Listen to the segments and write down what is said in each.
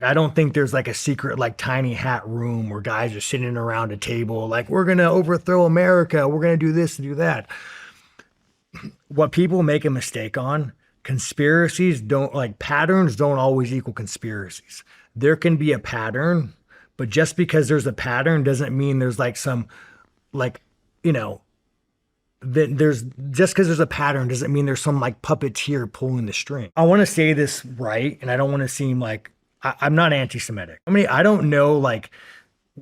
I don't think there's like a secret, like tiny hat room where guys are sitting around a table, like, we're going to overthrow America. We're going to do this and do that. What people make a mistake on, conspiracies don't, like, patterns don't always equal conspiracies. There can be a pattern, but just because there's a pattern doesn't mean there's like some, like, you know, that there's just because there's a pattern doesn't mean there's some like puppeteer pulling the string. I want to say this right, and I don't want to seem like I'm not anti-Semitic. I mean, I don't know, like,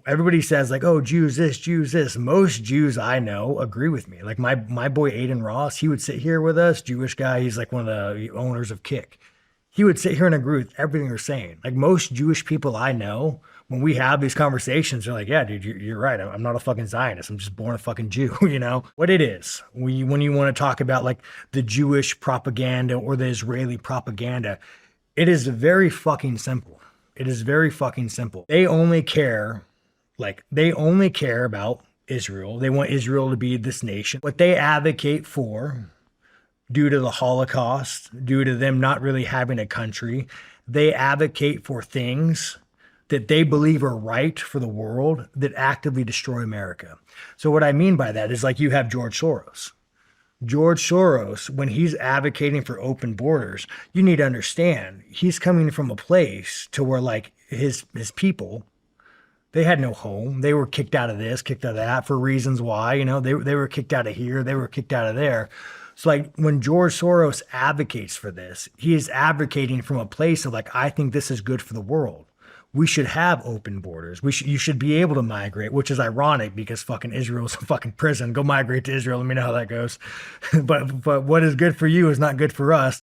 everybody says like, oh, Jews this, Jews this. Most Jews I know agree with me. Like my boy Aiden Ross, he would sit here with us, Jewish guy. He's like one of the owners of Kick. He would sit here and agree with everything you're saying. Like most Jewish people I know, when we have these conversations, they're like, yeah, dude, you're right. I'm not a fucking Zionist. I'm just born a fucking Jew, you know? What it is, when you want to talk about like the Jewish propaganda or the Israeli propaganda, it is very fucking simple. It is very fucking simple. They only care about Israel. They want Israel to be this nation. What they advocate for, due to the Holocaust, due to them not really having a country, they advocate for things that they believe are right for the world that actively destroy America. So what I mean by that is, like, you have George Soros. George Soros, when he's advocating for open borders, you need to understand he's coming from a place to where, like, his people, they had no home. They were kicked out of this, kicked out of that for reasons why, you know, they were kicked out of here, they were kicked out of there. So like when George Soros advocates for this, he is advocating from a place of like, I think this is good for the world. We should have open borders. You should be able to migrate, which is ironic because fucking Israel's a fucking prison. Go migrate to Israel. Let me know how that goes. But what is good for you is not good for us.